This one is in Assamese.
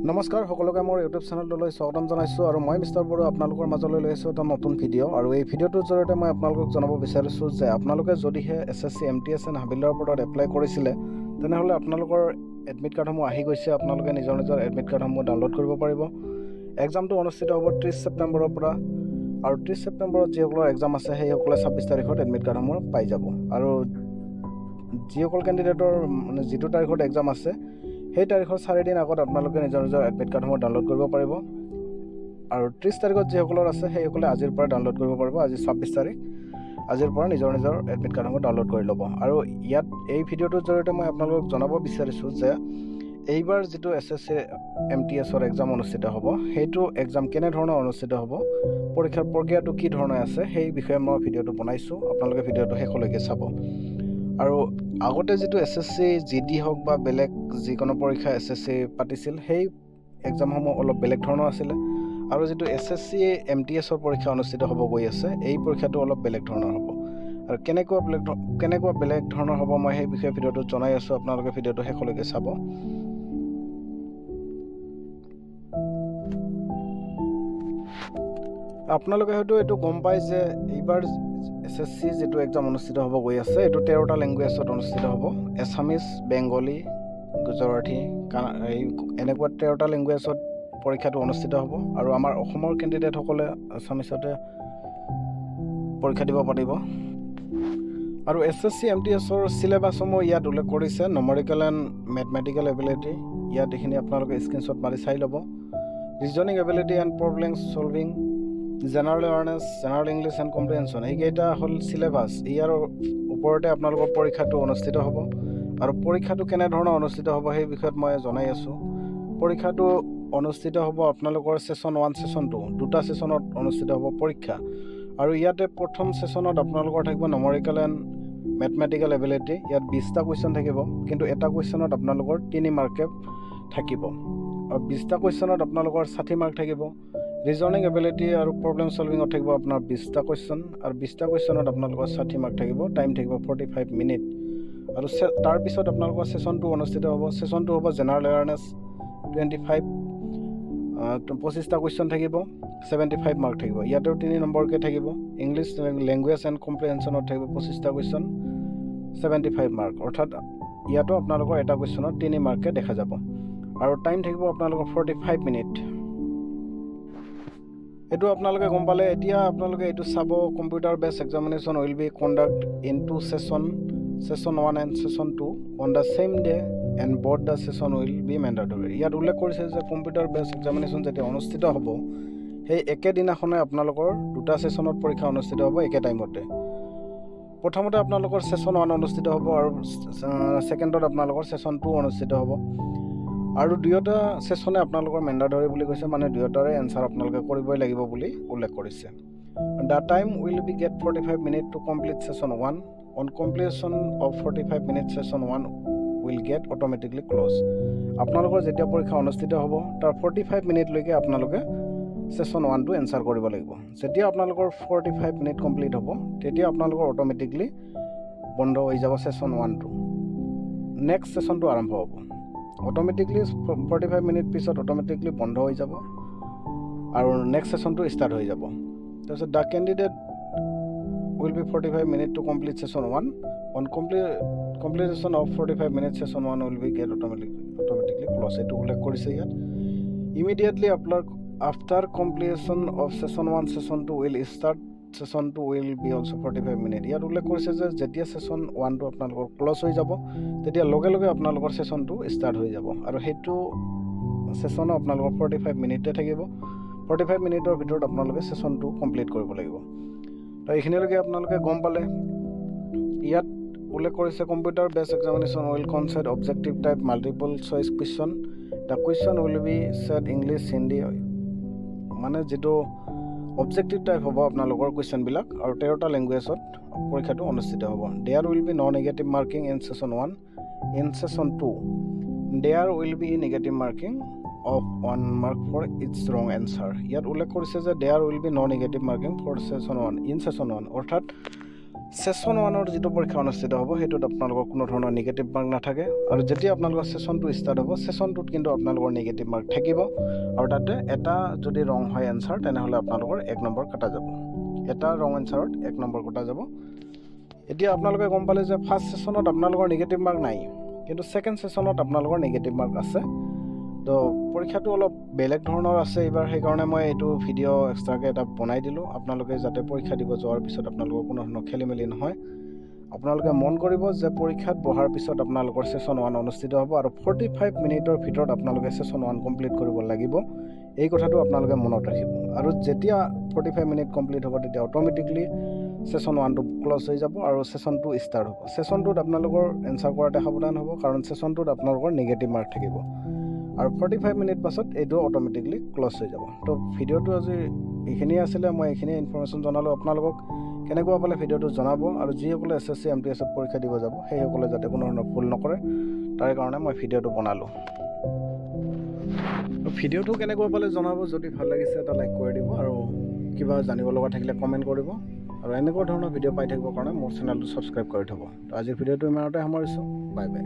নমস্কাৰ সকলোকে মোৰ ইউটিউব চেনেলটোলৈ স্বাগতম জনাইছোঁ আৰু মই মিষ্টাৰ বড়ো আপোনালোকৰ মাজলৈ লৈ আহিছোঁ এটা নতুন ভিডিঅ' আৰু এই ভিডিঅ'টোৰ জৰিয়তে মই আপোনালোকক জনাব বিচাৰিছোঁ যে আপোনালোকে যদিহে SSC MTS এণ্ড হাবিলদাৰ পদত এপ্লাই কৰিছিলে তেনেহ'লে আপোনালোকৰ এডমিট কাৰ্ডসমূহ আহি গৈছে। আপোনালোকে নিজৰ এডমিট কাৰ্ডসমূহ ডাউনলোড কৰিব পাৰিব। এক্সামটো অনুষ্ঠিত হ'ব 30 ছেপ্টেম্বৰৰ পৰা আৰু 30 ছেপ্টেম্বৰত যিসকলৰ এক্সাম আছে সেইসকলে 26 তাৰিখত এডমিট কাৰ্ডসমূহ পাই যাব আৰু যিসকল কেণ্ডিডেটৰ মানে যিটো তাৰিখত এক্সাম আছে সেই তাৰিখৰ 4 দিন আগত আপোনালোকে নিজৰ এডমিট কাৰ্ডসমূহ ডাউনলোড কৰিব পাৰিব আৰু 30 তাৰিখত যিসকলৰ আছে সেইসকলে আজিৰ পৰা ডাউনলোড কৰিব পাৰিব। আজি 26 তাৰিখ, আজিৰ পৰা নিজৰ এডমিট কাৰ্ডসমূহ ডাউনলোড কৰি ল'ব। আৰু ইয়াত এই ভিডিঅ'টোৰ জৰিয়তে মই আপোনালোকক জনাব বিচাৰিছোঁ যে এইবাৰ যিটো SSC MTSৰ এক্সাম অনুষ্ঠিত হ'ব সেইটো এক্সাম কেনেধৰণৰ অনুষ্ঠিত হ'ব, পৰীক্ষাৰ প্ৰক্ৰিয়াটো কি ধৰণে আছে সেই বিষয়ে মই ভিডিঅ'টো বনাইছোঁ। আপোনালোকে ভিডিঅ'টো শেষলৈকে চাব। আৰু আগতে যিটো SSC GD হওক বা বেলেগ যিকোনো পৰীক্ষা SSC পাতিছিল সেই এক্সামসমূহ অলপ বেলেগ ধৰণৰ আছিলে আৰু যিটো SSC MTSৰ পৰীক্ষা অনুষ্ঠিত হ'ব গৈ আছে এই পৰীক্ষাটো অলপ বেলেগ ধৰণৰ হ'ব। আৰু কেনেকুৱা বেলেগ ধৰণৰ হ'ব মই সেই বিষয়ে ভিডিঅ'টো জনাই আছোঁ। আপোনালোকে ভিডিঅ'টো শেষলৈকে চাব। আপোনালোকে হয়তো এইটো গম পায় যে এইবাৰ SSC যিটো এক্সাম অনুষ্ঠিত হ'ব গৈ আছে এইটো 13টা লেংগুৱেজত অনুষ্ঠিত হ'ব। এছামিজ, বেংগলী, গুজৰাটী, এনেকুৱা 13টা লেংগুৱেজত পৰীক্ষাটো অনুষ্ঠিত হ'ব আৰু আমাৰ অসমৰ কেণ্ডিডেটসকলে এছামিজতে পৰীক্ষা দিব পাৰিব। আৰু SSC MTSৰ চিলেবাছসমূহ ইয়াত উল্লেখ কৰিছে। নমেৰিকেল এণ্ড মেথমেটিকেল এবিলিটি, ইয়াত এইখিনি আপোনালোকে স্ক্ৰীনশ্বট মাৰি চাই ল'ব। Reasoning ability and problem solving, general awareness, general English and comprehension, এইকেইটা হ'ল চিলেবাছ। ইয়াৰ ওপৰতে আপোনালোকৰ পৰীক্ষাটো অনুষ্ঠিত হ'ব। আৰু পৰীক্ষাটো কেনেধৰণৰ অনুষ্ঠিত হ'ব সেই বিষয়ত মই জনাই আছোঁ। পৰীক্ষাটো অনুষ্ঠিত হ'ব আপোনালোকৰ ছেশ্যন 1, ছেশ্যন 2 দুটা ছেশ্যনত অনুষ্ঠিত হ'ব পৰীক্ষা। আৰু ইয়াতে প্ৰথম ছেশ্যনত আপোনালোকৰ থাকিব নমেৰিকেল এণ্ড মেথমেটিকেল এবিলিটি। ইয়াত 20টা কুৱেশ্যন থাকিব, কিন্তু এটা কুৱেশ্যনত আপোনালোকৰ 3 মাৰ্কে থাকিব আৰু 20টা কুৱেশ্যনত আপোনালোকৰ 60 মাৰ্ক থাকিব। ৰিজনিং এবিলিটি আৰু প্ৰব্লেম ছলভিঙত থাকিব আপোনাৰ 20টা কুৱেশ্যন আৰু 20টা কুৱেশ্যনত আপোনালোকৰ 60 মাৰ্ক থাকিব। টাইম থাকিব 45 মিনিট। আৰু তাৰপিছত আপোনালোকৰ ছেশ্যন 2 অনুষ্ঠিত হ'ব। ছেশ্যন 2 হ'ব জেনাৰেল এৱাৰনেছ, 25টা কুৱেশ্যন থাকিব, 75 মাৰ্ক থাকিব। ইয়াতেও 3 নম্বৰকৈ থাকিব। ইংলিছ লেংগুৱেজ এণ্ড কম্প্ৰিহেনশ্যনত থাকিব 25টা কুৱেশ্যন, 75 মাৰ্ক। অৰ্থাৎ ইয়াতো আপোনালোকৰ এটা কুৱেশ্যনত 3 মাৰ্কে দেখা যাব আৰু টাইম থাকিব আপোনালোকৰ 45 মিনিট। এইটো আপোনালোকে গম পালে। এতিয়া আপোনালোকে এইটো চাব। Computer base examination will be conduct in 2 session 1 and session 2 on the same day and both the session will be mandatory. ইয়াত উল্লেখ কৰিছে যে কম্পিউটাৰ বেছ এক্সামিনেশ্যন যেতিয়া অনুষ্ঠিত হ'ব সেই একেদিনাখনে আপোনালোকৰ দুটা ছেশ্যনত পৰীক্ষা অনুষ্ঠিত হ'ব একে টাইমতে। প্ৰথমতে আপোনালোকৰ ছেশ্যন 1 অনুষ্ঠিত হ'ব আৰু ছেকেণ্ডত আপোনালোকৰ ছেশ্যন 2 অনুষ্ঠিত হ'ব। আৰু দুয়োটা ছেশ্যনে আপোনালোকৰ মেণ্ডাটৰী বুলি কৈছে, মানে দুয়োটাৰে এনচাৰ আপোনালোকে কৰিবই লাগিব বুলি উল্লেখ কৰিছে। The time will be get 45 minute to complete session 1। On completion of 45 minute session 1 will get automatically close. আপোনালোকৰ যেতিয়া পৰীক্ষা অনুষ্ঠিত হ'ব তাৰ 45 মিনিটলৈকে আপোনালোকে ছেশ্যন 1টো এনচাৰ কৰিব লাগিব। যেতিয়া আপোনালোকৰ 45 মিনিট কমপ্লিট হ'ব তেতিয়া আপোনালোকৰ অট'মেটিকলি বন্ধ হৈ যাব ছেশ্যন 1টো। নেক্সট ছেশ্যনটো আৰম্ভ হ'ব। অট'মেটিকলি 45 মিনিট পিছত অট'মেটিকলি বন্ধ হৈ যাব আৰু নেক্সট ছেশ্যনটো ষ্টাৰ্ট হৈ যাব। তাৰপিছত the candidate will be 45 minute to complete session 1। On completion of 45 minute session 1 will be get automatically close. এইটো উল্লেখ কৰিছে ইয়াত। Immediately after completion of session 1 session 2 will start session 2 will be also' 45 minute. ইয়াত উল্লেখ কৰিছে যে যেতিয়া ছেশ্যন 1টো আপোনালোকৰ ক্ল'জ হৈ যাব তেতিয়া লগে লগে আপোনালোকৰ ছেশ্যনটো ষ্টাৰ্ট হৈ যাব আৰু সেইটো ছেশ্যনো আপোনালোকৰ 45 মিনিটে থাকিব। 45 মিনিটৰ ভিতৰত আপোনালোকে ছেশ্যনটো কমপ্লিট কৰিব লাগিব। তো এইখিনিলৈকে আপোনালোকে গম পালে। ইয়াত উল্লেখ কৰিছে computer base examination will consider objective type multiple choice question. The question will be set English, Hindi, মানে যিটো অবজেক্টিভ টাইপ হ'ব আপোনালোকৰ কুৱেশ্যনবিলাক আৰু 13টা লেংগুৱেজত পৰীক্ষাটো অনুষ্ঠিত হ'ব। There will be no' negative marking in session 1। In session 2 there will be negative marking of 1 mark for its wrong answer. ইয়াত উল্লেখ কৰিছে যে there will be no' negative marking for session 1 in session 1, অৰ্থাৎ ছেশ্যন 1ৰ যিটো পৰীক্ষা অনুষ্ঠিত হ'ব সেইটোত আপোনালোকৰ কোনো ধৰণৰ নিগেটিভ মাৰ্ক নাথাকে আৰু যেতিয়া আপোনালোকৰ ছেশ্যন 2 ষ্টাৰ্ট হ'ব ছেশ্যন 2ত কিন্তু আপোনালোকৰ নিগেটিভ মাৰ্ক থাকিব আৰু তাতে এটা যদি ৰং হয় এনচাৰ তেনেহ'লে আপোনালোকৰ 1 নম্বৰ কটা যাব। এটা ৰং এনচাৰত 1 নম্বৰ কটা যাব। এতিয়া আপোনালোকে গম পালে যে ফাৰ্ষ্ট ছেশ্যনত আপোনালোকৰ নিগেটিভ মাৰ্ক নাই, কিন্তু ছেকেণ্ড ছেশ্যনত আপোনালোকৰ নিগেটিভ মাৰ্ক আছে। তো পৰীক্ষাটো অলপ বেলেগ ধৰণৰ আছে এইবাৰ, সেইকাৰণে মই এইটো ভিডিঅ' এক্সট্ৰাকৈ এটা বনাই দিলোঁ আপোনালোকে যাতে পৰীক্ষা দিব যোৱাৰ পিছত আপোনালোকৰ কোনো ধৰণৰ খেলি মেলি নহয়। আপোনালোকে মন কৰিব যে পৰীক্ষাত বহাৰ পিছত আপোনালোকৰ ছেশ্যন 1 অনুষ্ঠিত হ'ব আৰু 45 মিনিটৰ ভিতৰত আপোনালোকে ছেশ্যন 1 কমপ্লিট কৰিব লাগিব। এই কথাটো আপোনালোকে মনত ৰাখিব আৰু যেতিয়া 45 মিনিট কমপ্লিট হ'ব তেতিয়া অট'মেটিকলি ছেশ্যন 1টো ক্লজ হৈ যাব আৰু ছেশ্যন 2 ষ্টাৰ্ট হ'ব। ছেশ্যন 2ত আপোনালোকৰ এনচাৰ কৰাতে সাৱধান হ'ব, কাৰণ ছেশ্যন 2ত আপোনালোকৰ নিগেটিভ মাৰ্ক থাকিব আৰু 45 মিনিট পাছত এইটো অট'মেটিকলি ক্লজ হৈ যাব। তো ভিডিঅ'টো আজি এইখিনিয়ে আছিলে, মই এইখিনিয়ে ইনফৰমেশ্যন জনালোঁ আপোনালোকক। কেনেকুৱা পালে ভিডিঅ'টো জনাব আৰু যিসকলে SSC MTSত পৰীক্ষা দিব যাব সেইসকলে যাতে কোনো ধৰণৰ ভুল নকৰে তাৰ কাৰণে মই ভিডিঅ'টো বনালোঁ। ভিডিঅ'টো কেনেকুৱা পালে জনাব, যদি ভাল লাগিছে এটা লাইক কৰি দিব আৰু কিবা জানিব লগা থাকিলে কমেণ্ট কৰিব আৰু এনেকুৱা ধৰণৰ ভিডিঅ' পাই থাকিবৰ কাৰণে মোৰ চেনেলটো ছাবস্ক্ৰাইব কৰি থ'ব। তো আজিৰ ভিডিঅ'টো ইমানতে সামৰিছোঁ। Bye bye.